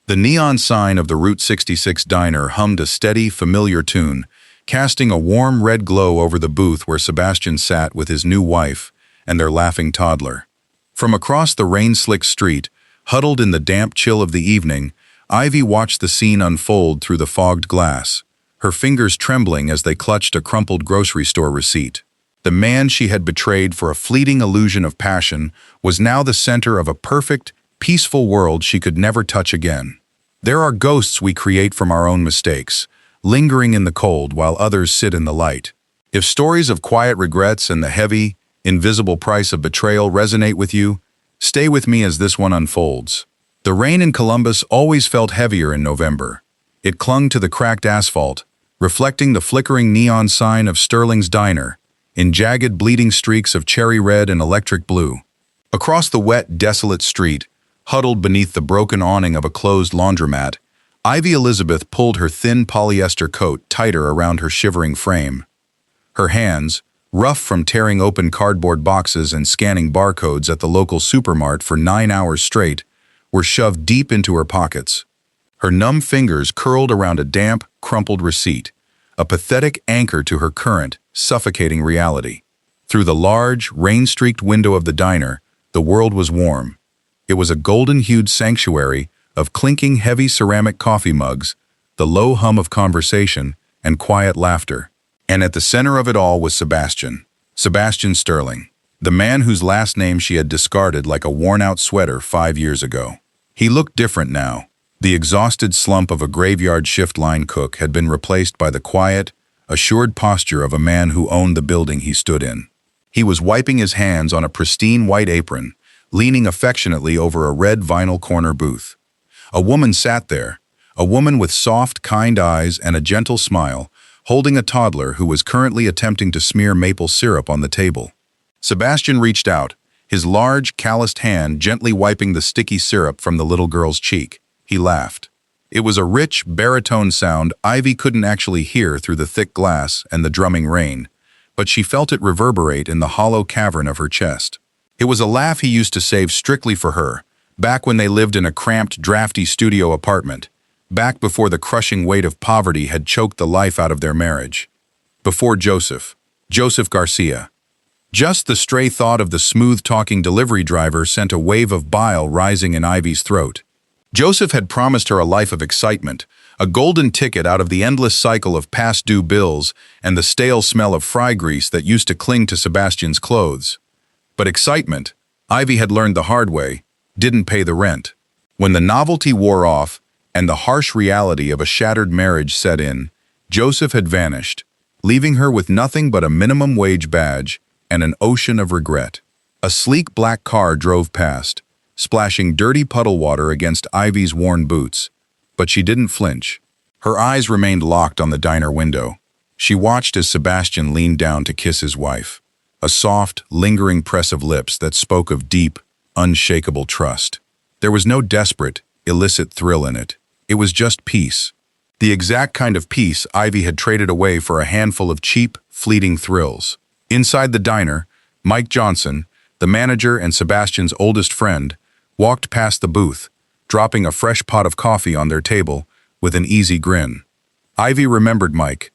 The neon sign of the Route 66 diner hummed a steady, familiar tune, casting a warm red glow over the booth where Sebastian sat with his new wife and their laughing toddler. From across the rain-slicked street, huddled in the damp chill of the evening, Ivy watched the scene unfold through the fogged glass, her fingers trembling as they clutched a crumpled grocery store receipt. The man she had betrayed for a fleeting illusion of passion was now the center of a perfect, peaceful world she could never touch again. There are ghosts we create from our own mistakes, lingering in the cold while others sit in the light. If stories of quiet regrets and the heavy, invisible price of betrayal resonate with you, stay with me as this one unfolds. The rain in Columbus always felt heavier in November. It clung to the cracked asphalt, reflecting the flickering neon sign of Sterling's Diner, in jagged bleeding streaks of cherry red and electric blue. Across the wet, desolate street, huddled beneath the broken awning of a closed laundromat, Ivy Elizabeth pulled her thin polyester coat tighter around her shivering frame. Her hands, rough from tearing open cardboard boxes and scanning barcodes at the local supermart for 9 hours straight, were shoved deep into her pockets. Her numb fingers curled around a damp, crumpled receipt, a pathetic anchor to her current, suffocating reality. Through the large, rain-streaked window of the diner, the world was warm. It was a golden-hued sanctuary of clinking heavy ceramic coffee mugs, the low hum of conversation, and quiet laughter. And at the center of it all was Sebastian Sterling, the man whose last name she had discarded like a worn-out sweater 5 years ago. He looked different now. The exhausted slump of a graveyard shift line cook had been replaced by the quiet, assured posture of a man who owned the building he stood in. He was wiping his hands on a pristine white apron, leaning affectionately over a red vinyl corner booth. A woman sat there, a woman with soft, kind eyes and a gentle smile, holding a toddler who was currently attempting to smear maple syrup on the table. Sebastian reached out, his large, calloused hand gently wiping the sticky syrup from the little girl's cheek. He laughed. It was a rich, baritone sound Ivy couldn't actually hear through the thick glass and the drumming rain, but she felt it reverberate in the hollow cavern of her chest. It was a laugh he used to save strictly for her, back when they lived in a cramped, drafty studio apartment, back before the crushing weight of poverty had choked the life out of their marriage. Before Joseph Garcia. Just the stray thought of the smooth-talking delivery driver sent a wave of bile rising in Ivy's throat. Joseph had promised her a life of excitement, a golden ticket out of the endless cycle of past-due bills and the stale smell of fry grease that used to cling to Sebastian's clothes. But excitement, Ivy had learned the hard way, didn't pay the rent. When the novelty wore off and the harsh reality of a shattered marriage set in, Joseph had vanished, leaving her with nothing but a minimum wage badge and an ocean of regret. A sleek black car drove past, splashing dirty puddle water against Ivy's worn boots, but she didn't flinch. Her eyes remained locked on the diner window. She watched as Sebastian leaned down to kiss his wife, a soft, lingering press of lips that spoke of deep, unshakable trust. There was no desperate, illicit thrill in it. It was just peace. The exact kind of peace Ivy had traded away for a handful of cheap, fleeting thrills. Inside the diner, Mike Johnson, the manager and Sebastian's oldest friend, walked past the booth, dropping a fresh pot of coffee on their table with an easy grin. Ivy remembered Mike.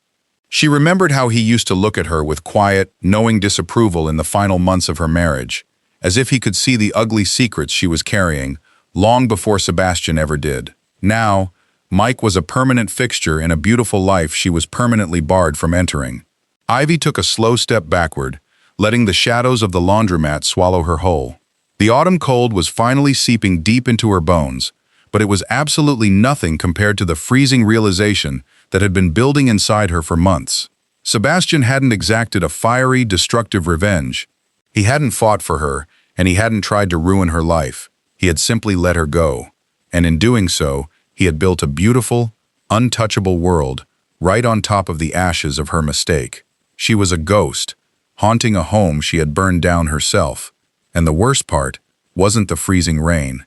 She remembered how he used to look at her with quiet, knowing disapproval in the final months of her marriage, as if he could see the ugly secrets she was carrying, long before Sebastian ever did. Now, Mike was a permanent fixture in a beautiful life she was permanently barred from entering. Ivy took a slow step backward, letting the shadows of the laundromat swallow her whole. The autumn cold was finally seeping deep into her bones, but it was absolutely nothing compared to the freezing realization that had been building inside her for months. Sebastian hadn't exacted a fiery, destructive revenge. He hadn't fought for her, and he hadn't tried to ruin her life. He had simply let her go. And in doing so, he had built a beautiful, untouchable world right on top of the ashes of her mistake. She was a ghost, haunting a home she had burned down herself. And the worst part wasn't the freezing rain.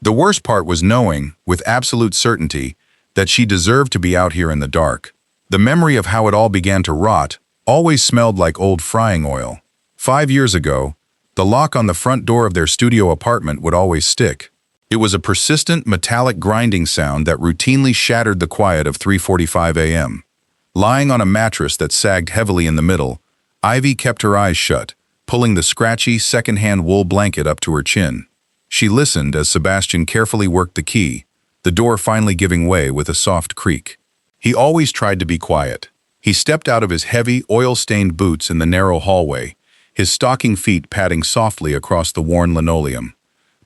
The worst part was knowing, with absolute certainty, that she deserved to be out here in the dark. The memory of how it all began to rot always smelled like old frying oil. 5 years ago, the lock on the front door of their studio apartment would always stick. It was a persistent, metallic grinding sound that routinely shattered the quiet of 3:45 a.m. Lying on a mattress that sagged heavily in the middle, Ivy kept her eyes shut, pulling the scratchy, second-hand wool blanket up to her chin. She listened as Sebastian carefully worked the key, the door finally giving way with a soft creak. He always tried to be quiet. He stepped out of his heavy, oil-stained boots in the narrow hallway, his stocking feet padding softly across the worn linoleum.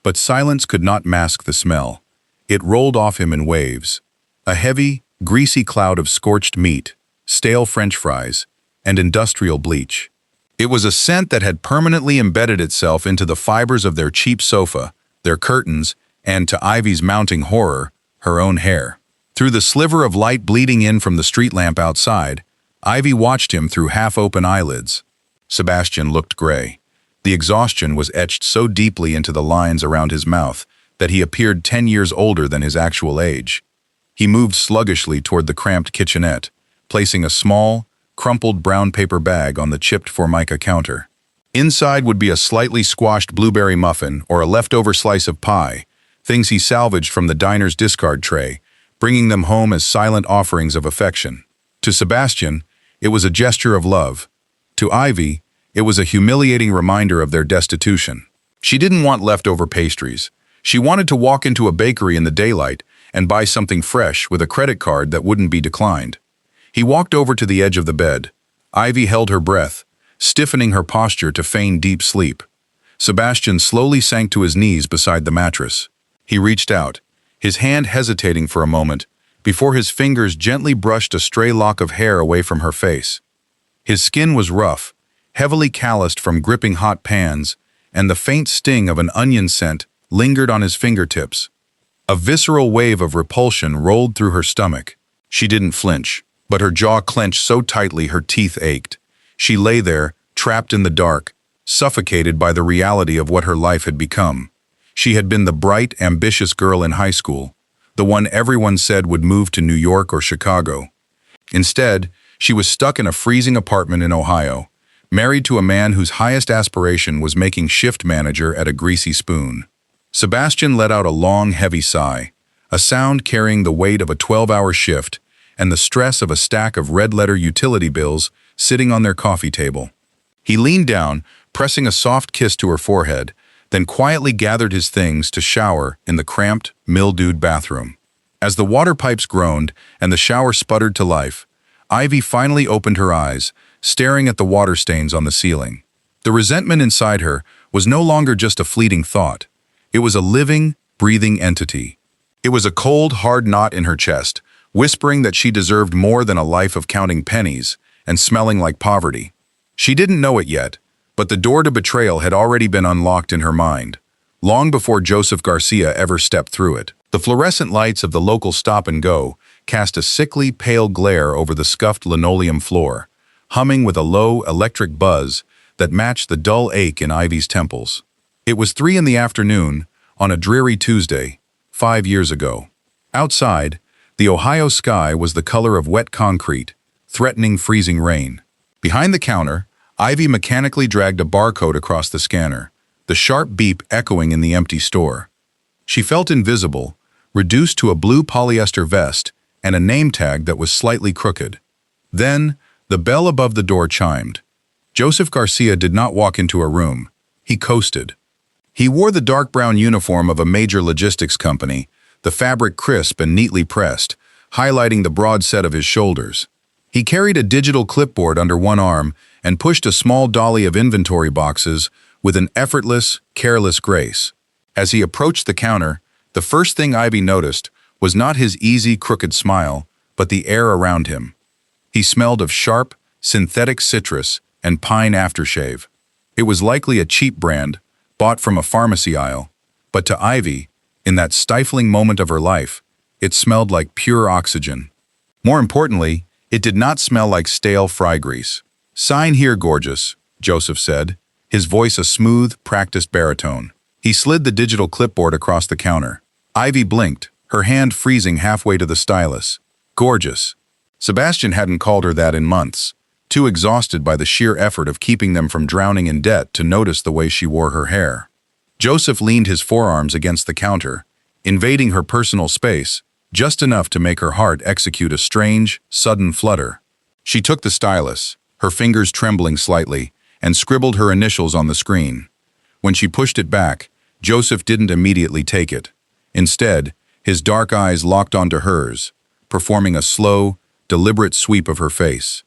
But silence could not mask the smell. It rolled off him in waves. A heavy, greasy cloud of scorched meat, stale French fries, and industrial bleach. It was a scent that had permanently embedded itself into the fibers of their cheap sofa, their curtains, and, to Ivy's mounting horror, her own hair. Through the sliver of light bleeding in from the street lamp outside, Ivy watched him through half-open eyelids. Sebastian looked gray. The exhaustion was etched so deeply into the lines around his mouth that he appeared 10 years older than his actual age. He moved sluggishly toward the cramped kitchenette, placing a small, crumpled brown paper bag on the chipped formica counter. Inside would be a slightly squashed blueberry muffin or a leftover slice of pie, things he salvaged from the diner's discard tray, bringing them home as silent offerings of affection. To Sebastian, it was a gesture of love. To Ivy, it was a humiliating reminder of their destitution. She didn't want leftover pastries. She wanted to walk into a bakery in the daylight and buy something fresh with a credit card that wouldn't be declined. He walked over to the edge of the bed. Ivy held her breath, stiffening her posture to feign deep sleep. Sebastian slowly sank to his knees beside the mattress. He reached out, his hand hesitating for a moment, before his fingers gently brushed a stray lock of hair away from her face. His skin was rough, heavily calloused from gripping hot pans, and the faint sting of an onion scent lingered on his fingertips. A visceral wave of repulsion rolled through her stomach. She didn't flinch, but her jaw clenched so tightly her teeth ached. She lay there, trapped in the dark, suffocated by the reality of what her life had become. She had been the bright, ambitious girl in high school, the one everyone said would move to New York or Chicago. Instead, she was stuck in a freezing apartment in Ohio, married to a man whose highest aspiration was making shift manager at a greasy spoon. Sebastian let out a long, heavy sigh, a sound carrying the weight of a 12-hour shift and the stress of a stack of red-letter utility bills sitting on their coffee table. He leaned down, pressing a soft kiss to her forehead, then quietly gathered his things to shower in the cramped, mildewed bathroom. As the water pipes groaned and the shower sputtered to life, Ivy finally opened her eyes, staring at the water stains on the ceiling. The resentment inside her was no longer just a fleeting thought. It was a living, breathing entity. It was a cold, hard knot in her chest, whispering that she deserved more than a life of counting pennies and smelling like poverty. She didn't know it yet, but the door to betrayal had already been unlocked in her mind, long before Joseph Garcia ever stepped through it. The fluorescent lights of the local stop-and-go cast a sickly, pale glare over the scuffed linoleum floor, humming with a low, electric buzz that matched the dull ache in Ivy's temples. It was 3 in the afternoon, on a dreary Tuesday, 5 years ago. Outside, the Ohio sky was the color of wet concrete, threatening freezing rain. Behind the counter, Ivy mechanically dragged a barcode across the scanner, the sharp beep echoing in the empty store. She felt invisible, reduced to a blue polyester vest and a name tag that was slightly crooked. Then, the bell above the door chimed. Joseph Garcia did not walk into a room. He coasted. He wore the dark brown uniform of a major logistics company, the fabric crisp and neatly pressed, highlighting the broad set of his shoulders. He carried a digital clipboard under one arm and pushed a small dolly of inventory boxes with an effortless, careless grace. As he approached the counter, the first thing Ivy noticed was not his easy, crooked smile, but the air around him. He smelled of sharp, synthetic citrus and pine aftershave. It was likely a cheap brand, bought from a pharmacy aisle, but to Ivy, in that stifling moment of her life, it smelled like pure oxygen. More importantly, it did not smell like stale fry grease. "Sign here, gorgeous," Joseph said, his voice a smooth, practiced baritone. He slid the digital clipboard across the counter. Ivy blinked, her hand freezing halfway to the stylus. Gorgeous. Sebastian hadn't called her that in months, too exhausted by the sheer effort of keeping them from drowning in debt to notice the way she wore her hair. Joseph leaned his forearms against the counter, invading her personal space, just enough to make her heart execute a strange, sudden flutter. She took the stylus, her fingers trembling slightly, and scribbled her initials on the screen. When she pushed it back, Joseph didn't immediately take it. Instead, his dark eyes locked onto hers, performing a slow, deliberate sweep of her face.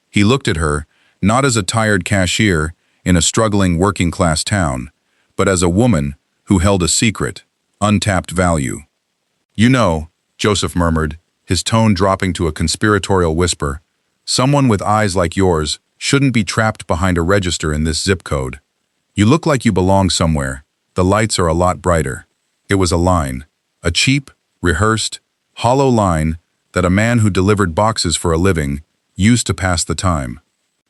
He looked at her, not as a tired cashier in a struggling working-class town, but as a woman who held a secret, untapped value. "You know," Joseph murmured, his tone dropping to a conspiratorial whisper, "someone with eyes like yours shouldn't be trapped behind a register in this zip code. You look like you belong somewhere. The lights are a lot brighter." It was a line, a cheap, rehearsed, hollow line that a man who delivered boxes for a living used to pass the time.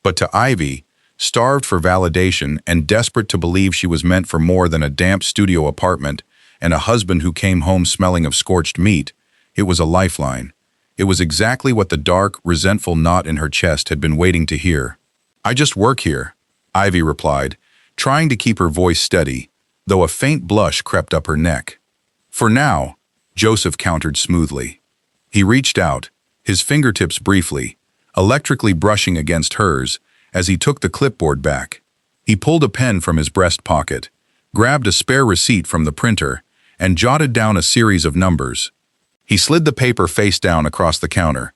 But to Ivy, starved for validation and desperate to believe she was meant for more than a damp studio apartment and a husband who came home smelling of scorched meat, it was a lifeline. It was exactly what the dark, resentful knot in her chest had been waiting to hear. "I just work here," Ivy replied, trying to keep her voice steady, though a faint blush crept up her neck. "For now," Joseph countered smoothly. He reached out, his fingertips briefly, electrically brushing against hers as he took the clipboard back. He pulled a pen from his breast pocket, grabbed a spare receipt from the printer, and jotted down a series of numbers. He slid the paper face down across the counter.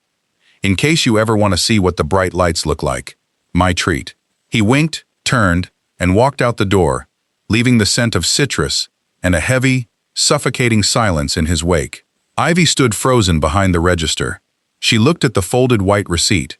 "In case you ever want to see what the bright lights look like, my treat." He winked, turned, and walked out the door, leaving the scent of citrus and a heavy, suffocating silence in his wake. Ivy stood frozen behind the register. She looked at the folded white receipt.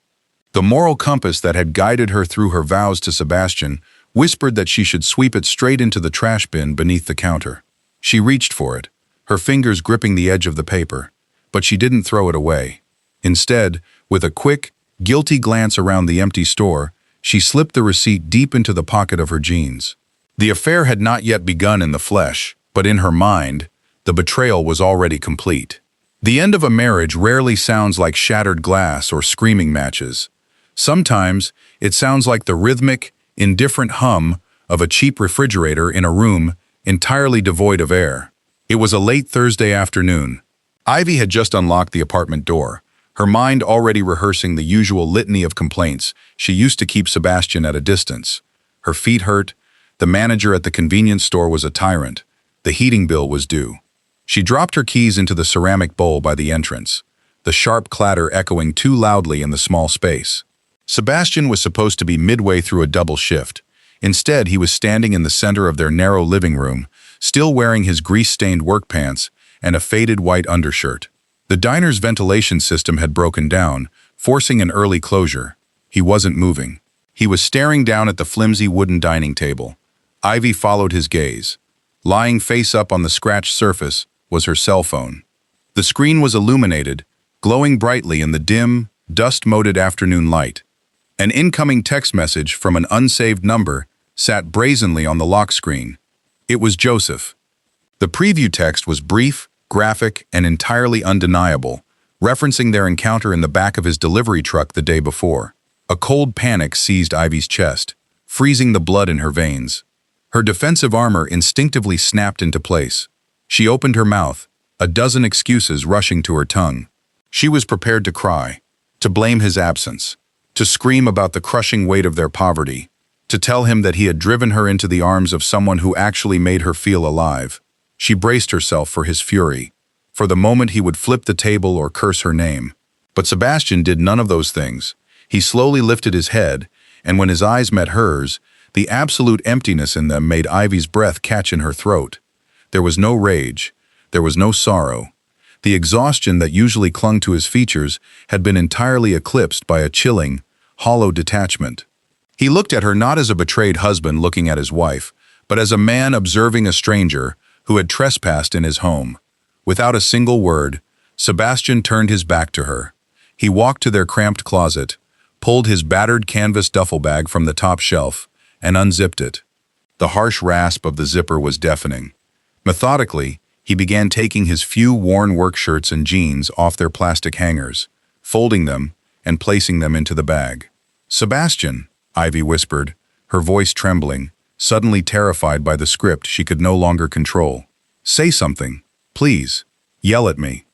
The moral compass that had guided her through her vows to Sebastian whispered that she should sweep it straight into the trash bin beneath the counter. She reached for it, her fingers gripping the edge of the paper, but she didn't throw it away. Instead, with a quick, guilty glance around the empty store, she slipped the receipt deep into the pocket of her jeans. The affair had not yet begun in the flesh, but in her mind, the betrayal was already complete. The end of a marriage rarely sounds like shattered glass or screaming matches. Sometimes, it sounds like the rhythmic, indifferent hum of a cheap refrigerator in a room entirely devoid of air. It was a late Thursday afternoon. Ivy had just unlocked the apartment door, her mind already rehearsing the usual litany of complaints she used to keep Sebastian at a distance. Her feet hurt, the manager at the convenience store was a tyrant, the heating bill was due. She dropped her keys into the ceramic bowl by the entrance, the sharp clatter echoing too loudly in the small space. Sebastian was supposed to be midway through a double shift. Instead, he was standing in the center of their narrow living room, still wearing his grease-stained work pants and a faded white undershirt. The diner's ventilation system had broken down, forcing an early closure. He wasn't moving. He was staring down at the flimsy wooden dining table. Ivy followed his gaze. Lying face up on the scratched surface was her cell phone. The screen was illuminated, glowing brightly in the dim, dust-moted afternoon light. An incoming text message from an unsaved number sat brazenly on the lock screen. It was Joseph. The preview text was brief, graphic, and entirely undeniable, referencing their encounter in the back of his delivery truck the day before. A cold panic seized Ivy's chest, freezing the blood in her veins. Her defensive armor instinctively snapped into place. She opened her mouth, a dozen excuses rushing to her tongue. She was prepared to cry, to blame his absence, to scream about the crushing weight of their poverty, to tell him that he had driven her into the arms of someone who actually made her feel alive. She braced herself for his fury, for the moment he would flip the table or curse her name. But Sebastian did none of those things. He slowly lifted his head, and when his eyes met hers, the absolute emptiness in them made Ivy's breath catch in her throat. There was no rage. There was no sorrow. The exhaustion that usually clung to his features had been entirely eclipsed by a chilling, hollow detachment. He looked at her not as a betrayed husband looking at his wife, but as a man observing a stranger who had trespassed in his home. Without a single word, Sebastian turned his back to her. He walked to their cramped closet, pulled his battered canvas duffel bag from the top shelf, and unzipped it. The harsh rasp of the zipper was deafening. Methodically, he began taking his few worn work shirts and jeans off their plastic hangers, folding them, and placing them into the bag. "Sebastian," Ivy whispered, her voice trembling, suddenly terrified by the script she could no longer control. "Say something." Please, yell at me."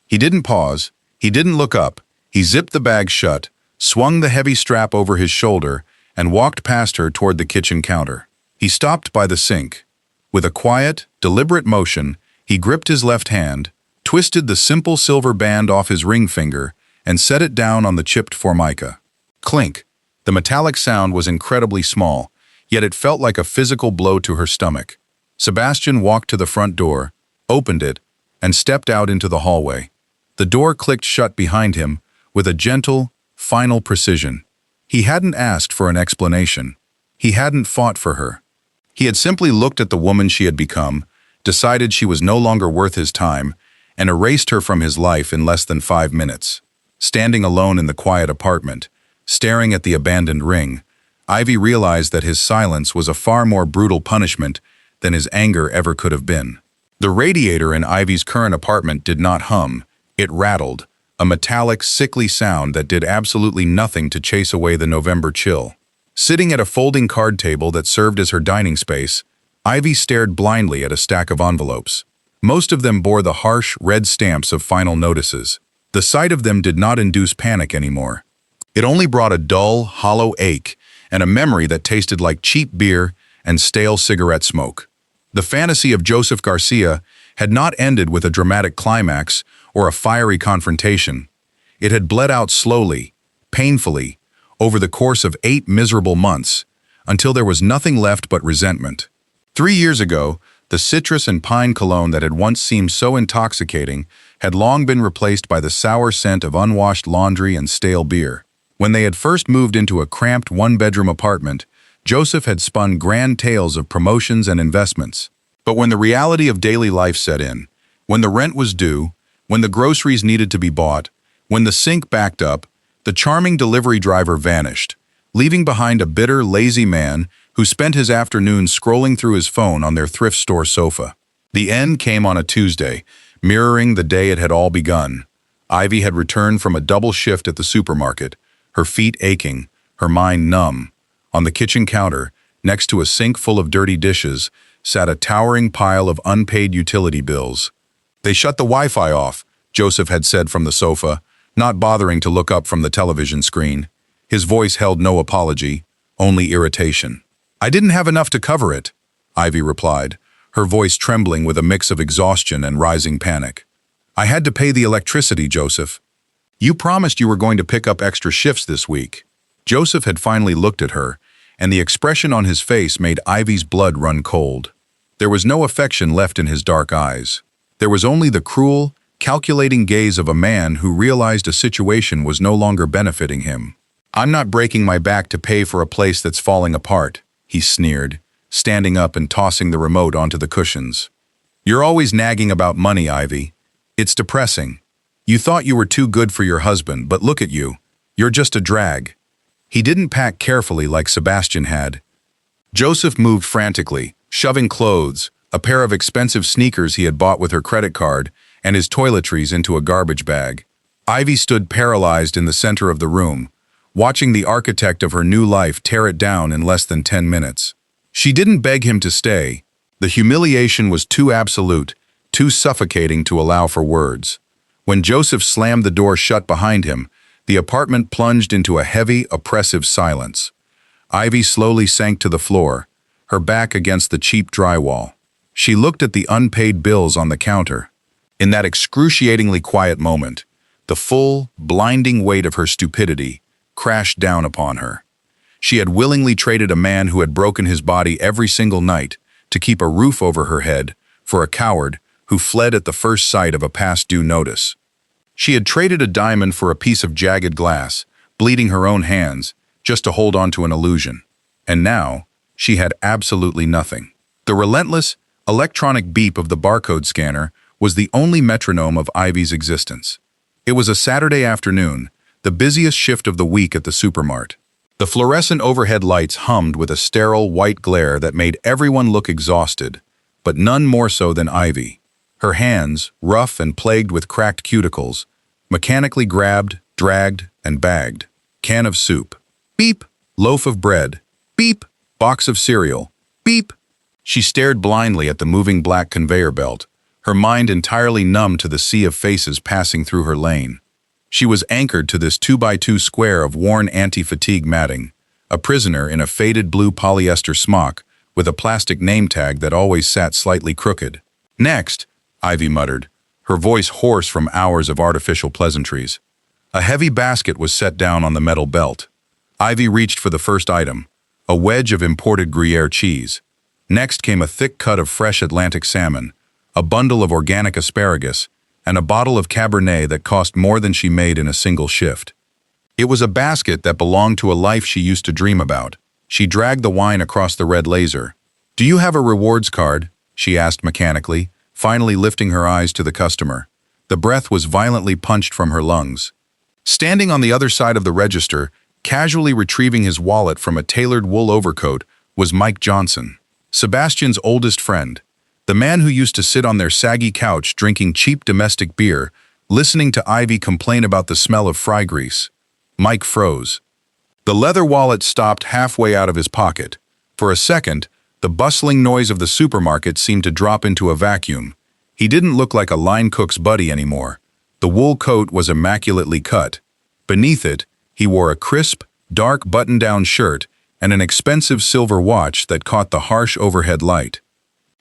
He didn't pause. He didn't look up. He zipped the bag shut, swung the heavy strap over his shoulder, and walked past her toward the kitchen counter. He stopped by the sink. With a quiet, deliberate motion, he gripped his left hand, twisted the simple silver band off his ring finger, and set it down on the chipped formica. Clink. The metallic sound was incredibly small, yet it felt like a physical blow to her stomach. Sebastian walked to the front door, opened it, and stepped out into the hallway. The door clicked shut behind him with a gentle, final precision. He hadn't asked for an explanation. He hadn't fought for her. He had simply looked at the woman she had become, decided she was no longer worth his time, and erased her from his life in less than 5 minutes. Standing alone in the quiet apartment, staring at the abandoned ring, Ivy realized that his silence was a far more brutal punishment than his anger ever could have been. The radiator in Ivy's current apartment did not hum, it rattled, a metallic, sickly sound that did absolutely nothing to chase away the November chill. Sitting at a folding card table that served as her dining space, Ivy stared blindly at a stack of envelopes. Most of them bore the harsh, red stamps of final notices. The sight of them did not induce panic anymore. It only brought a dull, hollow ache and a memory that tasted like cheap beer and stale cigarette smoke. The fantasy of Joseph Garcia had not ended with a dramatic climax or a fiery confrontation. It had bled out slowly, painfully, over the course of 8 miserable months, until there was nothing left but resentment. 3 years ago, the citrus and pine cologne that had once seemed so intoxicating had long been replaced by the sour scent of unwashed laundry and stale beer. When they had first moved into a cramped one-bedroom apartment, Joseph had spun grand tales of promotions and investments. But when the reality of daily life set in, when the rent was due, when the groceries needed to be bought, when the sink backed up, the charming delivery driver vanished, leaving behind a bitter, lazy man who spent his afternoons scrolling through his phone on their thrift store sofa. The end came on a Tuesday, mirroring the day it had all begun. Ivy had returned from a double shift at the supermarket, her feet aching, her mind numb. On the kitchen counter, next to a sink full of dirty dishes, sat a towering pile of unpaid utility bills. "They shut the Wi-Fi off," Joseph had said from the sofa, not bothering to look up from the television screen. His voice held no apology, only irritation. "I didn't have enough to cover it," Ivy replied, her voice trembling with a mix of exhaustion and rising panic. "I had to pay the electricity, Joseph. You promised you were going to pick up extra shifts this week." Joseph had finally looked at her, and the expression on his face made Ivy's blood run cold. There was no affection left in his dark eyes. There was only the cruel, calculating gaze of a man who realized a situation was no longer benefiting him. "I'm not breaking my back to pay for a place that's falling apart," he sneered, standing up and tossing the remote onto the cushions. "You're always nagging about money, Ivy. It's depressing. You thought you were too good for your husband, but look at you. You're just a drag." He didn't pack carefully like Sebastian had. Joseph moved frantically, shoving clothes, a pair of expensive sneakers he had bought with her credit card, and his toiletries into a garbage bag. Ivy stood paralyzed in the center of the room, watching the architect of her new life tear it down in less than 10 minutes. She didn't beg him to stay. The humiliation was too absolute, too suffocating to allow for words. When Joseph slammed the door shut behind him, the apartment plunged into a heavy, oppressive silence. Ivy slowly sank to the floor, her back against the cheap drywall. She looked at the unpaid bills on the counter. In that excruciatingly quiet moment, the full, blinding weight of her stupidity crashed down upon her. She had willingly traded a man who had broken his body every single night to keep a roof over her head for a coward who fled at the first sight of a past due notice. She had traded a diamond for a piece of jagged glass, bleeding her own hands, just to hold on to an illusion. And now, she had absolutely nothing. The relentless, electronic beep of the barcode scanner was the only metronome of Ivy's existence. It was a Saturday afternoon, the busiest shift of the week at the supermart. The fluorescent overhead lights hummed with a sterile white glare that made everyone look exhausted, but none more so than Ivy. Her hands, rough and plagued with cracked cuticles, mechanically grabbed, dragged, and bagged. Can of soup. Beep. Loaf of bread. Beep. Box of cereal. Beep. She stared blindly at the moving black conveyor belt, her mind entirely numb to the sea of faces passing through her lane. She was anchored to this 2x2 square of worn anti-fatigue matting, a prisoner in a faded blue polyester smock with a plastic name tag that always sat slightly crooked. "Next," Ivy muttered, her voice hoarse from hours of artificial pleasantries. A heavy basket was set down on the metal belt. Ivy reached for the first item, a wedge of imported Gruyere cheese. Next came a thick cut of fresh Atlantic salmon, a bundle of organic asparagus, and a bottle of Cabernet that cost more than she made in a single shift. It was a basket that belonged to a life she used to dream about. She dragged the wine across the red laser. "Do you have a rewards card?" she asked mechanically, finally lifting her eyes to the customer. The breath was violently punched from her lungs. Standing on the other side of the register, casually retrieving his wallet from a tailored wool overcoat, was Mike Johnson, Sebastian's oldest friend, the man who used to sit on their saggy couch drinking cheap domestic beer, listening to Ivy complain about the smell of fry grease. Mike froze. The leather wallet stopped halfway out of his pocket. For a second, the bustling noise of the supermarket seemed to drop into a vacuum. He didn't look like a line cook's buddy anymore. The wool coat was immaculately cut. Beneath it, he wore a crisp, dark button-down shirt and an expensive silver watch that caught the harsh overhead light.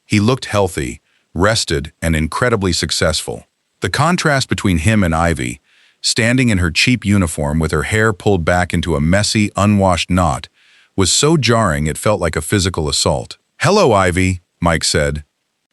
He looked healthy, rested, and incredibly successful. The contrast between him and Ivy, standing in her cheap uniform with her hair pulled back into a messy, unwashed knot, was so jarring it felt like a physical assault. "Hello, Ivy," Mike said.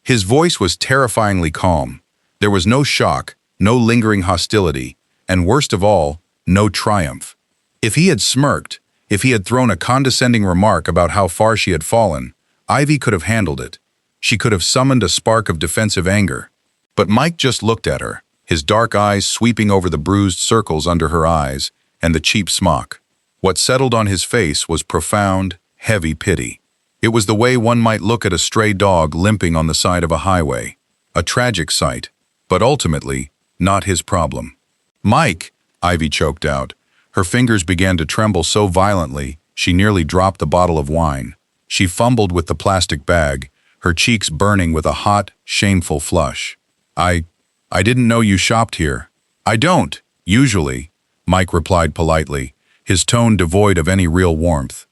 His voice was terrifyingly calm. There was no shock, no lingering hostility, and worst of all, no triumph. If he had smirked, if he had thrown a condescending remark about how far she had fallen, Ivy could have handled it. She could have summoned a spark of defensive anger. But Mike just looked at her, his dark eyes sweeping over the bruised circles under her eyes and the cheap smock. What settled on his face was profound, heavy pity. It was the way one might look at a stray dog limping on the side of a highway. A tragic sight, but ultimately, not his problem. "Mike," Ivy choked out. Her fingers began to tremble so violently, she nearly dropped the bottle of wine. She fumbled with the plastic bag, her cheeks burning with a hot, shameful flush. I didn't know you shopped here." "I don't, usually," Mike replied politely, his tone devoid of any real warmth.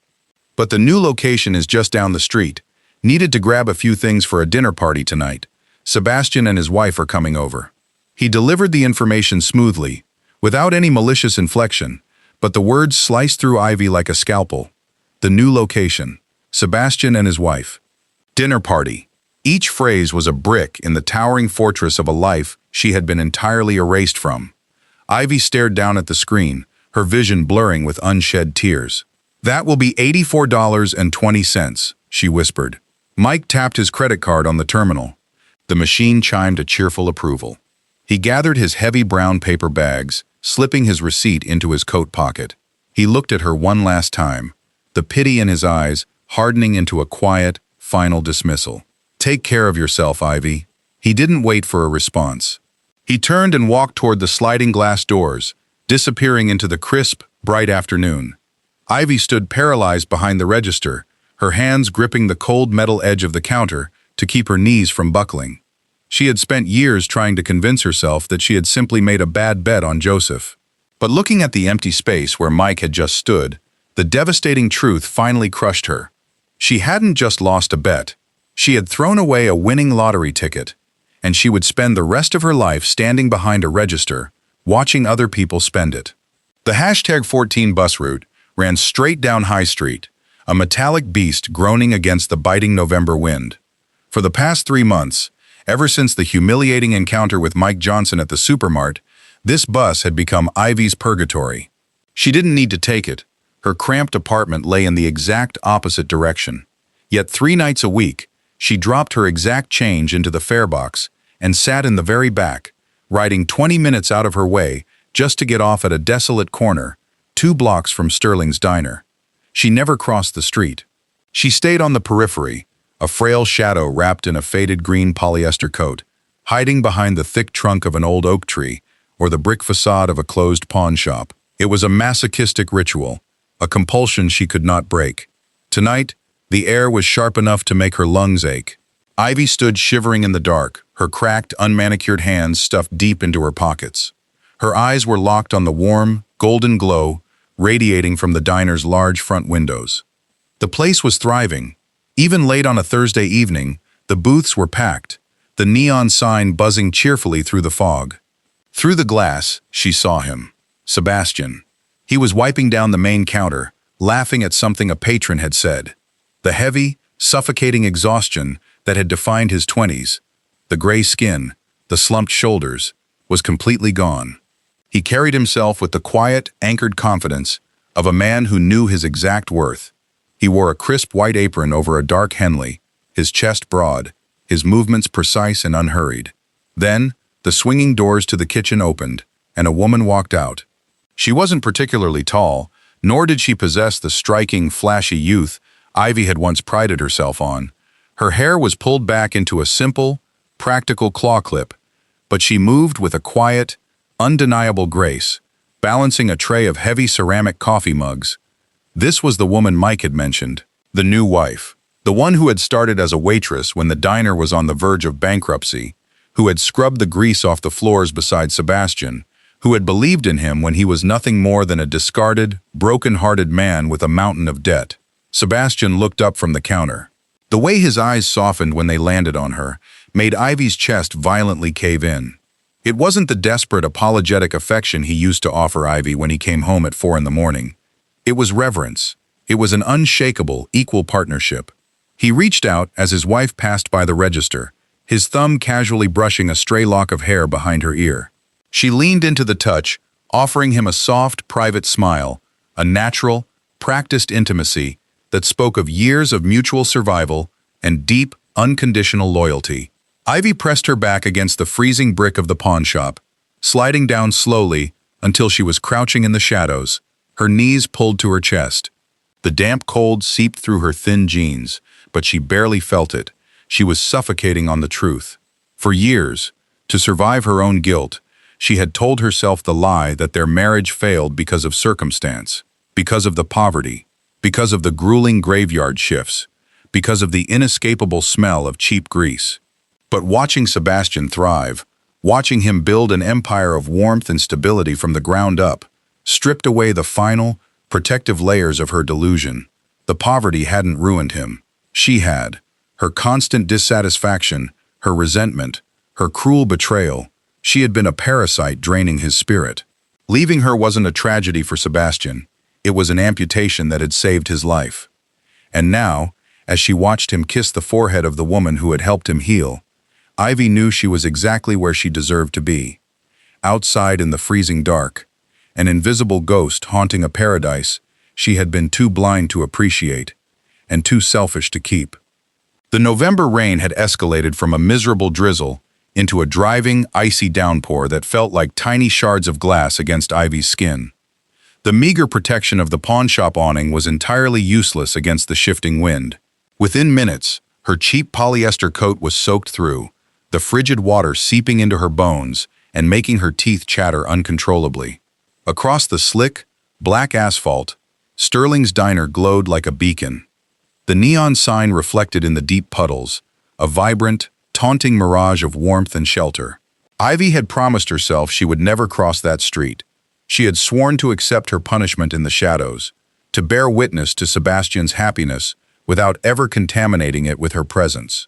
"But the new location is just down the street. Needed to grab a few things for a dinner party tonight. Sebastian and his wife are coming over." He delivered the information smoothly, without any malicious inflection, but the words sliced through Ivy like a scalpel. The new location, Sebastian and his wife. Dinner party. Each phrase was a brick in the towering fortress of a life she had been entirely erased from. Ivy stared down at the screen, her vision blurring with unshed tears. "That will be $84.20, she whispered. Mike tapped his credit card on the terminal. The machine chimed a cheerful approval. He gathered his heavy brown paper bags, slipping his receipt into his coat pocket. He looked at her one last time, the pity in his eyes hardening into a quiet, final dismissal. "Take care of yourself, Ivy." He didn't wait for a response. He turned and walked toward the sliding glass doors, disappearing into the crisp, bright afternoon. Ivy stood paralyzed behind the register, her hands gripping the cold metal edge of the counter to keep her knees from buckling. She had spent years trying to convince herself that she had simply made a bad bet on Joseph. But looking at the empty space where Mike had just stood, the devastating truth finally crushed her. She hadn't just lost a bet. She had thrown away a winning lottery ticket, and she would spend the rest of her life standing behind a register, watching other people spend it. The #14 bus route ran straight down High Street, a metallic beast groaning against the biting November wind. For the past 3 months, ever since the humiliating encounter with Mike Johnson at the supermart, this bus had become Ivy's purgatory. She didn't need to take it. Her cramped apartment lay in the exact opposite direction. Yet 3 nights a week, she dropped her exact change into the fare box and sat in the very back, riding 20 minutes out of her way just to get off at a desolate corner, 2 blocks from Sterling's diner. She never crossed the street. She stayed on the periphery, a frail shadow wrapped in a faded green polyester coat, hiding behind the thick trunk of an old oak tree or the brick facade of a closed pawn shop. It was a masochistic ritual, a compulsion she could not break. Tonight, the air was sharp enough to make her lungs ache. Ivy stood shivering in the dark, her cracked, unmanicured hands stuffed deep into her pockets. Her eyes were locked on the warm, golden glow radiating from the diner's large front windows. The place was thriving. Even late on a Thursday evening, the booths were packed, the neon sign buzzing cheerfully through the fog. Through the glass, she saw him. Sebastian. He was wiping down the main counter, laughing at something a patron had said. The heavy, suffocating exhaustion that had defined his 20s, the gray skin, the slumped shoulders, was completely gone. He carried himself with the quiet, anchored confidence of a man who knew his exact worth. He wore a crisp white apron over a dark Henley, his chest broad, his movements precise and unhurried. Then, the swinging doors to the kitchen opened, and a woman walked out. She wasn't particularly tall, nor did she possess the striking, flashy youth Ivy had once prided herself on. Her hair was pulled back into a simple, practical claw clip, but she moved with a quiet, undeniable grace, balancing a tray of heavy ceramic coffee mugs. This was the woman Mike had mentioned, the new wife, the one who had started as a waitress when the diner was on the verge of bankruptcy, who had scrubbed the grease off the floors beside Sebastian, who had believed in him when he was nothing more than a discarded, broken-hearted man with a mountain of debt. Sebastian looked up from the counter. The way his eyes softened when they landed on her made Ivy's chest violently cave in. It wasn't the desperate, apologetic affection he used to offer Ivy when he came home at 4 in the morning. It was reverence. It was an unshakable, equal partnership. He reached out as his wife passed by the register, his thumb casually brushing a stray lock of hair behind her ear. She leaned into the touch, offering him a soft, private smile, a natural, practiced intimacy that spoke of years of mutual survival and deep, unconditional loyalty. Ivy pressed her back against the freezing brick of the pawn shop, sliding down slowly until she was crouching in the shadows, her knees pulled to her chest. The damp cold seeped through her thin jeans, but she barely felt it. She was suffocating on the truth. For years, to survive her own guilt, she had told herself the lie that their marriage failed because of circumstance, because of the poverty, because of the grueling graveyard shifts, because of the inescapable smell of cheap grease. But watching Sebastian thrive, watching him build an empire of warmth and stability from the ground up, stripped away the final, protective layers of her delusion. The poverty hadn't ruined him. She had. Her constant dissatisfaction, her resentment, her cruel betrayal. She had been a parasite draining his spirit. Leaving her wasn't a tragedy for Sebastian. It was an amputation that had saved his life. And now, as she watched him kiss the forehead of the woman who had helped him heal, Ivy knew she was exactly where she deserved to be. Outside in the freezing dark, an invisible ghost haunting a paradise she had been too blind to appreciate and too selfish to keep. The November rain had escalated from a miserable drizzle into a driving, icy downpour that felt like tiny shards of glass against Ivy's skin. The meager protection of the pawnshop awning was entirely useless against the shifting wind. Within minutes, her cheap polyester coat was soaked through, the frigid water seeping into her bones and making her teeth chatter uncontrollably. Across the slick, black asphalt, Sterling's diner glowed like a beacon. The neon sign reflected in the deep puddles, a vibrant, taunting mirage of warmth and shelter. Ivy had promised herself she would never cross that street. She had sworn to accept her punishment in the shadows, to bear witness to Sebastian's happiness without ever contaminating it with her presence.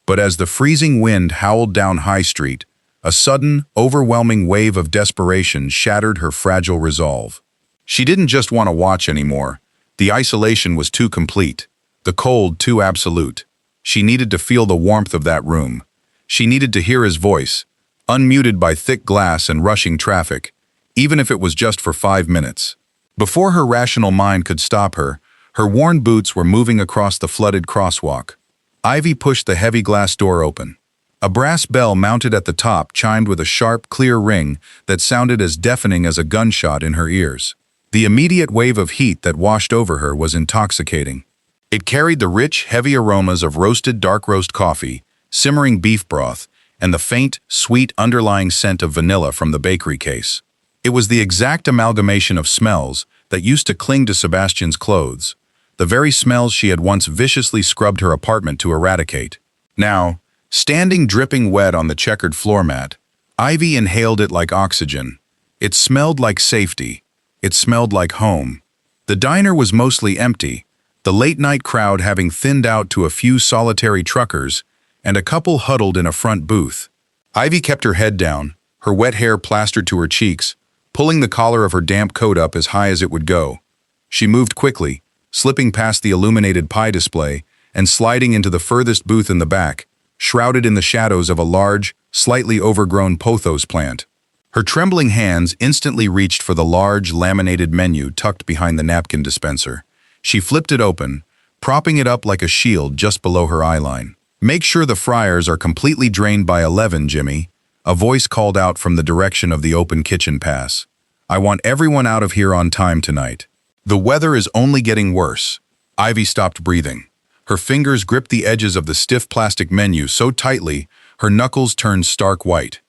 But as the freezing wind howled down High Street, a sudden, overwhelming wave of desperation shattered her fragile resolve. She didn't just want to watch anymore. The isolation was too complete, the cold too absolute. She needed to feel the warmth of that room. She needed to hear his voice, unmuted by thick glass and rushing traffic, even if it was just for 5 minutes. Before her rational mind could stop her, her worn boots were moving across the flooded crosswalk. Ivy pushed the heavy glass door open. A brass bell mounted at the top chimed with a sharp, clear ring that sounded as deafening as a gunshot in her ears. The immediate wave of heat that washed over her was intoxicating. It carried the rich, heavy aromas of roasted dark roast coffee, simmering beef broth, and the faint, sweet underlying scent of vanilla from the bakery case. It was the exact amalgamation of smells that used to cling to Sebastian's clothes, the very smells she had once viciously scrubbed her apartment to eradicate. Now, Standing dripping wet on the checkered floor mat, Ivy inhaled it like oxygen. It smelled like safety. It smelled like home. The diner was mostly empty, the late-night crowd having thinned out to a few solitary truckers and a couple huddled in a front booth. Ivy kept her head down, her wet hair plastered to her cheeks, pulling the collar of her damp coat up as high as it would go. She moved quickly, slipping past the illuminated pie display and sliding into the furthest booth in the back, shrouded in the shadows of a large, slightly overgrown pothos plant. Her trembling hands instantly reached for the large, laminated menu tucked behind the napkin dispenser. She flipped it open, propping it up like a shield just below her eyeline. "Make sure the fryers are completely drained by 11, Jimmy," a voice called out from the direction of the open kitchen pass. "I want everyone out of here on time tonight." The weather is only getting worse. Ivy stopped breathing. Her fingers gripped the edges of the stiff plastic menu so tightly, her knuckles turned stark white.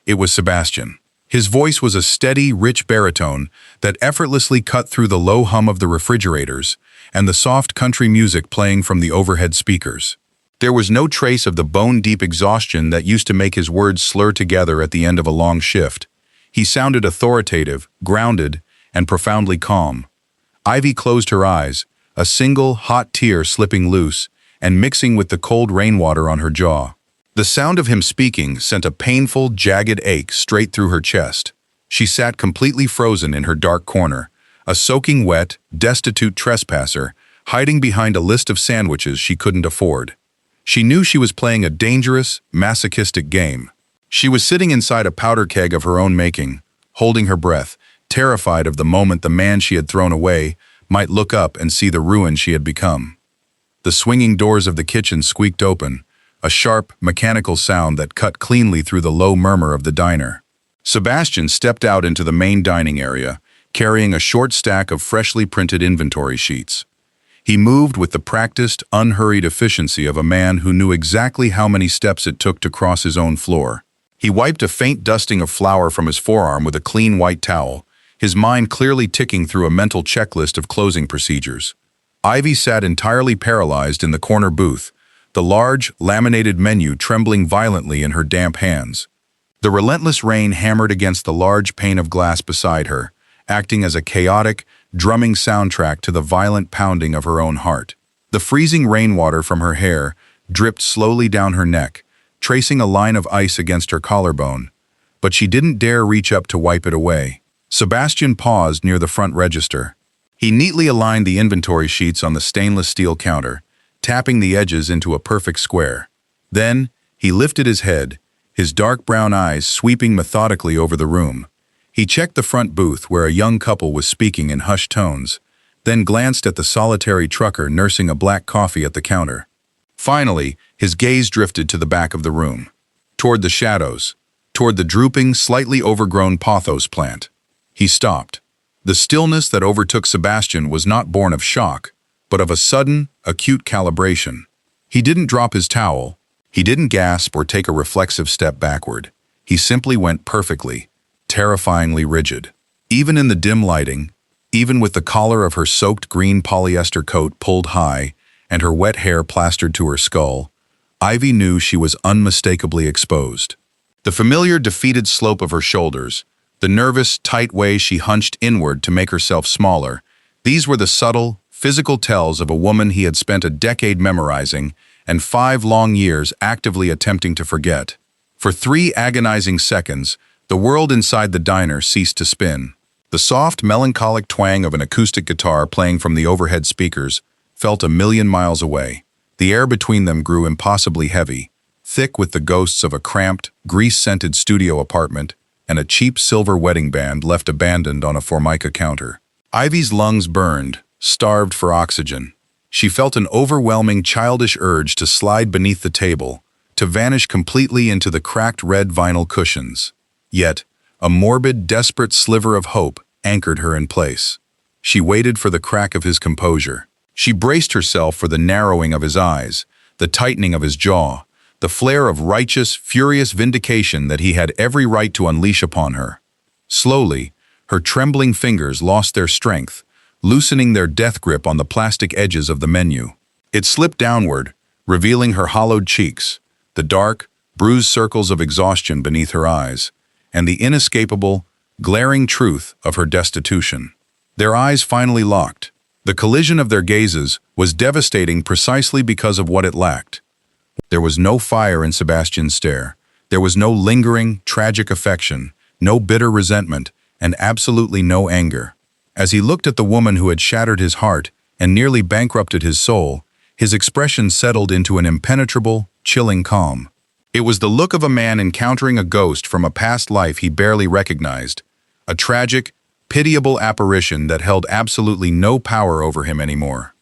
It was Sebastian. His voice was a steady, rich baritone that effortlessly cut through the low hum of the refrigerators and the soft country music playing from the overhead speakers. There was no trace of the bone-deep exhaustion that used to make his words slur together at the end of a long shift. He sounded authoritative, grounded, and profoundly calm. Ivy closed her eyes, a single, hot tear slipping loose and mixing with the cold rainwater on her jaw. The sound of him speaking sent a painful, jagged ache straight through her chest. She sat completely frozen in her dark corner, a soaking wet, destitute trespasser, hiding behind a list of sandwiches she couldn't afford. She knew she was playing a dangerous, masochistic game. She was sitting inside a powder keg of her own making, holding her breath, terrified of the moment the man she had thrown away might look up and see the ruin she had become. The swinging doors of the kitchen squeaked open, a sharp, mechanical sound that cut cleanly through the low murmur of the diner. Sebastian stepped out into the main dining area, carrying a short stack of freshly printed inventory sheets. He moved with the practiced, unhurried efficiency of a man who knew exactly how many steps it took to cross his own floor. He wiped a faint dusting of flour from his forearm with a clean white towel, his mind clearly ticking through a mental checklist of closing procedures. Ivy sat entirely paralyzed in the corner booth, the large, laminated menu trembling violently in her damp hands. The relentless rain hammered against the large pane of glass beside her, acting as a chaotic, drumming soundtrack to the violent pounding of her own heart. The freezing rainwater from her hair dripped slowly down her neck, tracing a line of ice against her collarbone, but she didn't dare reach up to wipe it away. Sebastian paused near the front register. He neatly aligned the inventory sheets on the stainless steel counter, tapping the edges into a perfect square. Then, he lifted his head, his dark brown eyes sweeping methodically over the room. He checked the front booth where a young couple was speaking in hushed tones, then glanced at the solitary trucker nursing a black coffee at the counter. Finally, his gaze drifted to the back of the room, toward the shadows, toward the drooping, slightly overgrown pothos plant. He stopped. The stillness that overtook Sebastian was not born of shock, but of a sudden, acute calibration. He didn't drop his towel. He didn't gasp or take a reflexive step backward. He simply went perfectly, terrifyingly rigid. Even in the dim lighting, even with the collar of her soaked green polyester coat pulled high and her wet hair plastered to her skull, Ivy knew she was unmistakably exposed. The familiar defeated slope of her shoulders, the nervous, tight way she hunched inward to make herself smaller, these were the subtle, physical tells of a woman he had spent a decade memorizing and 5 long years actively attempting to forget. For 3 agonizing seconds, the world inside the diner ceased to spin. The soft, melancholic twang of an acoustic guitar playing from the overhead speakers felt a million miles away. The air between them grew impossibly heavy, thick with the ghosts of a cramped, grease-scented studio apartment and a cheap silver wedding band left abandoned on a Formica counter. Ivy's lungs burned, starved for oxygen. She felt an overwhelming childish urge to slide beneath the table, to vanish completely into the cracked red vinyl cushions. Yet, a morbid, desperate sliver of hope anchored her in place. She waited for the crack of his composure. She braced herself for the narrowing of his eyes, the tightening of his jaw, the flare of righteous, furious vindication that he had every right to unleash upon her. Slowly, her trembling fingers lost their strength, loosening their death grip on the plastic edges of the menu. It slipped downward, revealing her hollowed cheeks, the dark, bruised circles of exhaustion beneath her eyes, and the inescapable, glaring truth of her destitution. Their eyes finally locked. The collision of their gazes was devastating precisely because of what it lacked. There was no fire in Sebastian's stare. There was no lingering, tragic affection, no bitter resentment, and absolutely no anger. As he looked at the woman who had shattered his heart and nearly bankrupted his soul, his expression settled into an impenetrable, chilling calm. It was the look of a man encountering a ghost from a past life he barely recognized, a tragic, pitiable apparition that held absolutely no power over him anymore.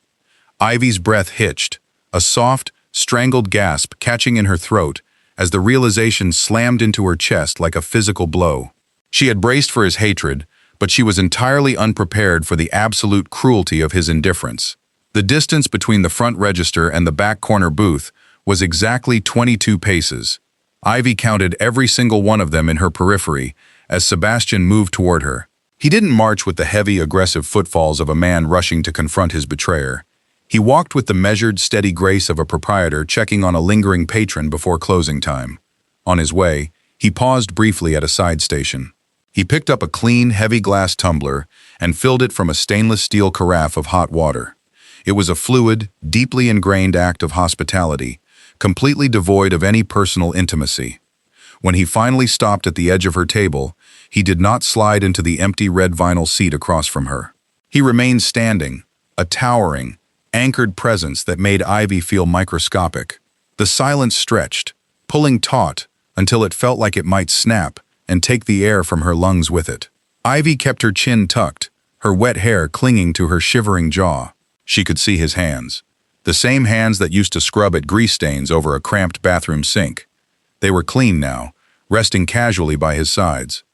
Ivy's breath hitched, a soft, strangled gasp catching in her throat as the realization slammed into her chest like a physical blow. She had braced for his hatred, but she was entirely unprepared for the absolute cruelty of his indifference. The distance between the front register and the back corner booth was exactly 22 paces. Ivy counted every single one of them in her periphery as Sebastian moved toward her. He didn't march with the heavy, aggressive footfalls of a man rushing to confront his betrayer. He walked with the measured, steady grace of a proprietor checking on a lingering patron before closing time. On his way, he paused briefly at a side station. He picked up a clean, heavy glass tumbler and filled it from a stainless steel carafe of hot water. It was a fluid, deeply ingrained act of hospitality, completely devoid of any personal intimacy. When he finally stopped at the edge of her table, he did not slide into the empty red vinyl seat across from her. He remained standing, a towering, anchored presence that made Ivy feel microscopic. The silence stretched, pulling taut until it felt like it might snap and take the air from her lungs with it. Ivy kept her chin tucked, her wet hair clinging to her shivering jaw. She could see his hands, the same hands that used to scrub at grease stains over a cramped bathroom sink. They were clean now, resting casually by his sides.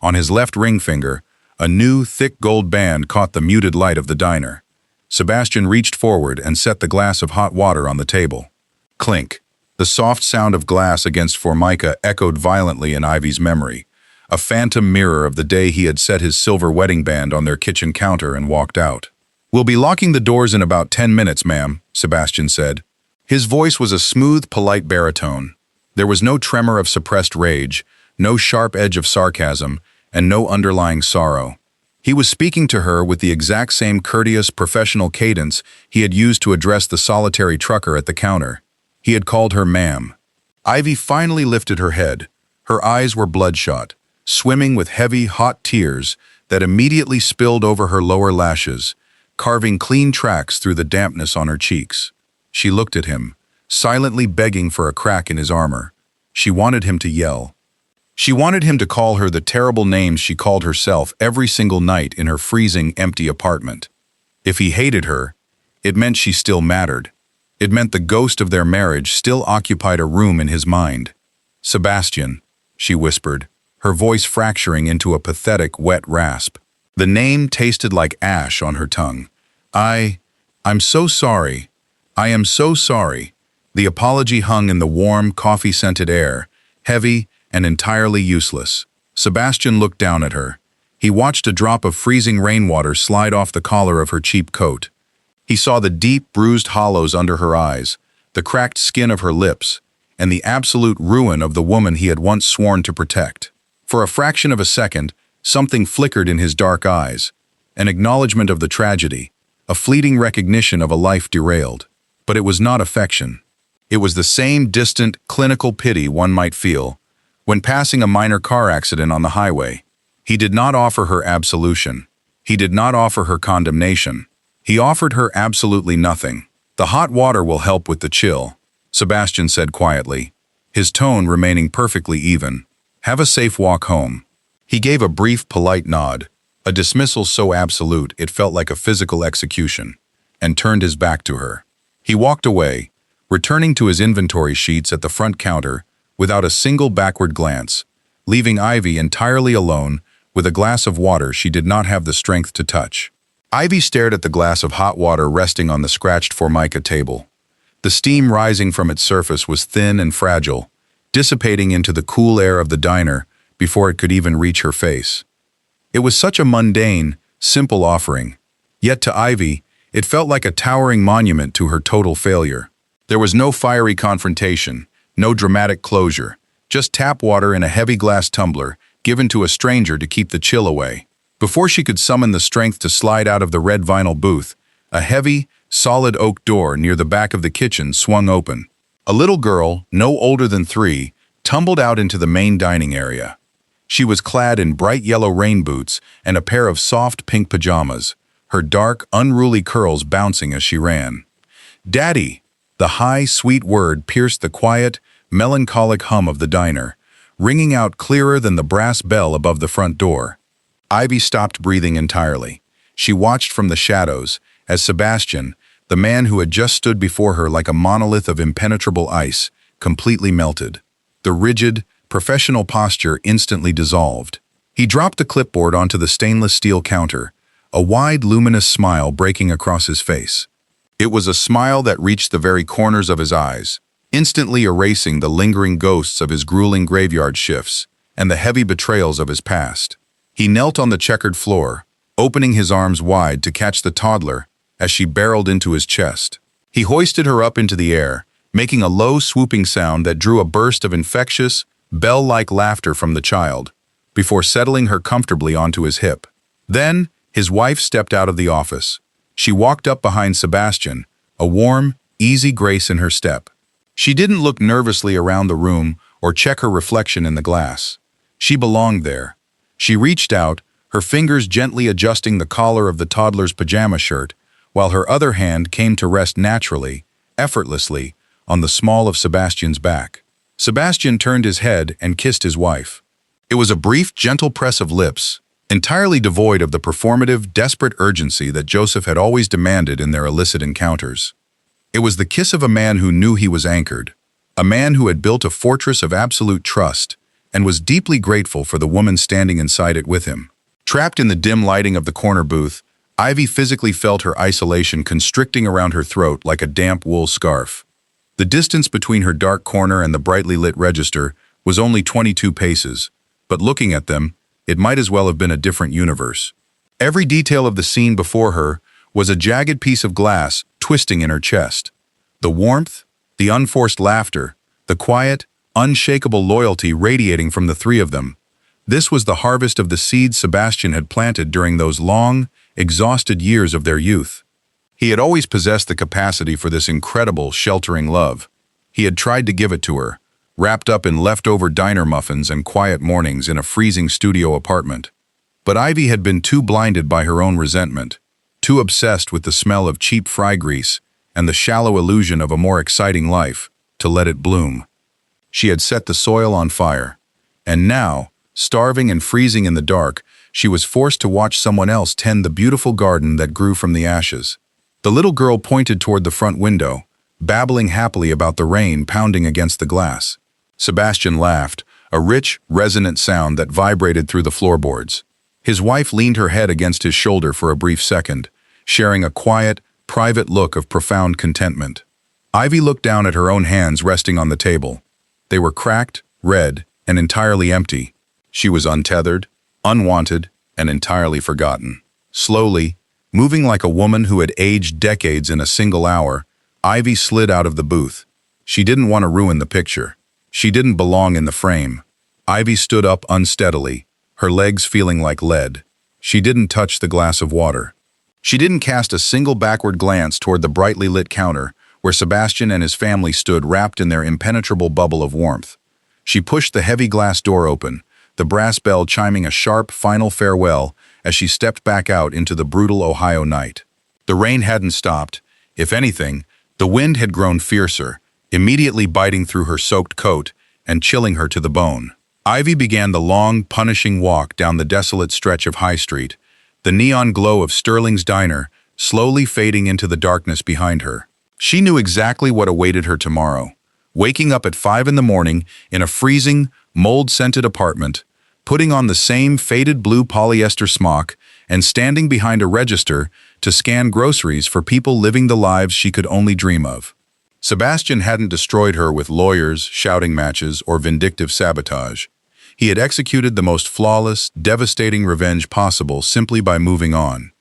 On his left ring finger, a new, thick gold band caught the muted light of the diner. Sebastian reached forward and set the glass of hot water on the table. Clink. The soft sound of glass against formica echoed violently in Ivy's memory, a phantom mirror of the day he had set his silver wedding band on their kitchen counter and walked out. "We'll be locking the doors in about 10 minutes, ma'am," Sebastian said. His voice was a smooth, polite baritone. There was no tremor of suppressed rage, no sharp edge of sarcasm, and no underlying sorrow. He was speaking to her with the exact same courteous, professional cadence he had used to address the solitary trucker at the counter. He had called her ma'am. Ivy finally lifted her head. Her eyes were bloodshot, swimming with heavy, hot tears that immediately spilled over her lower lashes, carving clean tracks through the dampness on her cheeks. She looked at him, silently begging for a crack in his armor. She wanted him to yell. She wanted him to call her the terrible names she called herself every single night in her freezing, empty apartment. If he hated her, it meant she still mattered. It meant the ghost of their marriage still occupied a room in his mind. "Sebastian," she whispered, her voice fracturing into a pathetic, wet rasp. The name tasted like ash on her tongue. I'm so sorry. I am so sorry." The apology hung in the warm, coffee-scented air, heavy and entirely useless. Sebastian looked down at her. He watched a drop of freezing rainwater slide off the collar of her cheap coat. He saw the deep, bruised hollows under her eyes, the cracked skin of her lips, and the absolute ruin of the woman he had once sworn to protect. For a fraction of a second, something flickered in his dark eyes, an acknowledgement of the tragedy, a fleeting recognition of a life derailed. But it was not affection. It was the same distant, clinical pity one might feel when passing a minor car accident on the highway. He did not offer her absolution. He did not offer her condemnation. He offered her absolutely nothing. "The hot water will help with the chill," Sebastian said quietly, his tone remaining perfectly even. "Have a safe walk home." He gave a brief, polite nod, a dismissal so absolute it felt like a physical execution, and turned his back to her. He walked away, returning to his inventory sheets at the front counter without a single backward glance, leaving Ivy entirely alone with a glass of water she did not have the strength to touch. Ivy stared at the glass of hot water resting on the scratched formica table. The steam rising from its surface was thin and fragile, dissipating into the cool air of the diner before it could even reach her face. It was such a mundane, simple offering, yet to Ivy, it felt like a towering monument to her total failure. There was no fiery confrontation, No dramatic closure, just tap water in a heavy glass tumbler given to a stranger to keep the chill away. Before she could summon the strength to slide out of the red vinyl booth, a heavy, solid oak door near the back of the kitchen swung open. A little girl, no older than 3, tumbled out into the main dining area. She was clad in bright yellow rain boots and a pair of soft pink pajamas, her dark, unruly curls bouncing as she ran. "Daddy!" The high, sweet word pierced the quiet, melancholic hum of the diner, ringing out clearer than the brass bell above the front door. Ivy stopped breathing entirely. She watched from the shadows as Sebastian, the man who had just stood before her like a monolith of impenetrable ice, completely melted. The rigid, professional posture instantly dissolved. He dropped the clipboard onto the stainless steel counter, a wide, luminous smile breaking across his face. It was a smile that reached the very corners of his eyes, instantly erasing the lingering ghosts of his grueling graveyard shifts and the heavy betrayals of his past. He knelt on the checkered floor, opening his arms wide to catch the toddler as she barreled into his chest. He hoisted her up into the air, making a low, swooping sound that drew a burst of infectious, bell-like laughter from the child, before settling her comfortably onto his hip. Then, his wife stepped out of the office. She walked up behind Sebastian, a warm, easy grace in her step. She didn't look nervously around the room or check her reflection in the glass. She belonged there. She reached out, her fingers gently adjusting the collar of the toddler's pajama shirt, while her other hand came to rest naturally, effortlessly, on the small of Sebastian's back. Sebastian turned his head and kissed his wife. It was a brief, gentle press of lips, entirely devoid of the performative, desperate urgency that Joseph had always demanded in their illicit encounters. It was the kiss of a man who knew he was anchored, a man who had built a fortress of absolute trust, and was deeply grateful for the woman standing inside it with him. Trapped in the dim lighting of the corner booth, Ivy physically felt her isolation constricting around her throat like a damp wool scarf. The distance between her dark corner and the brightly lit register was only 22 paces, but looking at them, it might as well have been a different universe. Every detail of the scene before her was a jagged piece of glass twisting in her chest. The warmth, the unforced laughter, the quiet, unshakable loyalty radiating from the three of them. This was the harvest of the seeds Sebastian had planted during those long, exhausted years of their youth. He had always possessed the capacity for this incredible, sheltering love. He had tried to give it to her, wrapped up in leftover diner muffins and quiet mornings in a freezing studio apartment. But Ivy had been too blinded by her own resentment, too obsessed with the smell of cheap fry grease and the shallow illusion of a more exciting life, to let it bloom. She had set the soil on fire, and now, starving and freezing in the dark, she was forced to watch someone else tend the beautiful garden that grew from the ashes. The little girl pointed toward the front window, babbling happily about the rain pounding against the glass. Sebastian laughed, a rich, resonant sound that vibrated through the floorboards. His wife leaned her head against his shoulder for a brief second, sharing a quiet, private look of profound contentment. Ivy looked down at her own hands resting on the table. They were cracked, red, and entirely empty. She was untethered, unwanted, and entirely forgotten. Slowly, moving like a woman who had aged decades in a single hour, Ivy slid out of the booth. She didn't want to ruin the picture. She didn't belong in the frame. Ivy stood up unsteadily, her legs feeling like lead. She didn't touch the glass of water. She didn't cast a single backward glance toward the brightly lit counter where Sebastian and his family stood wrapped in their impenetrable bubble of warmth. She pushed the heavy glass door open, the brass bell chiming a sharp, final farewell as she stepped back out into the brutal Ohio night. The rain hadn't stopped. If anything, the wind had grown fiercer, immediately biting through her soaked coat and chilling her to the bone. Ivy began the long, punishing walk down the desolate stretch of High Street, the neon glow of Sterling's diner slowly fading into the darkness behind her. She knew exactly what awaited her tomorrow. Waking up at 5 in the morning in a freezing, mold-scented apartment, putting on the same faded blue polyester smock, and standing behind a register to scan groceries for people living the lives she could only dream of. Sebastian hadn't destroyed her with lawyers, shouting matches, or vindictive sabotage. He had executed the most flawless, devastating revenge possible simply by moving on.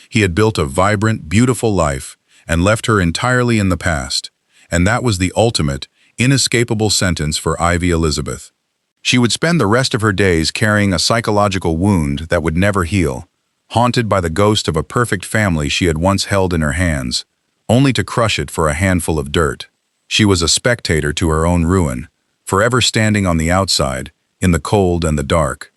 He had built a vibrant, beautiful life and left her entirely in the past, and that was the ultimate, inescapable sentence for Ivy Elizabeth. She would spend the rest of her days carrying a psychological wound that would never heal, haunted by the ghost of a perfect family she had once held in her hands, only to crush it for a handful of dirt. She was a spectator to her own ruin, forever standing on the outside, in the cold and the dark,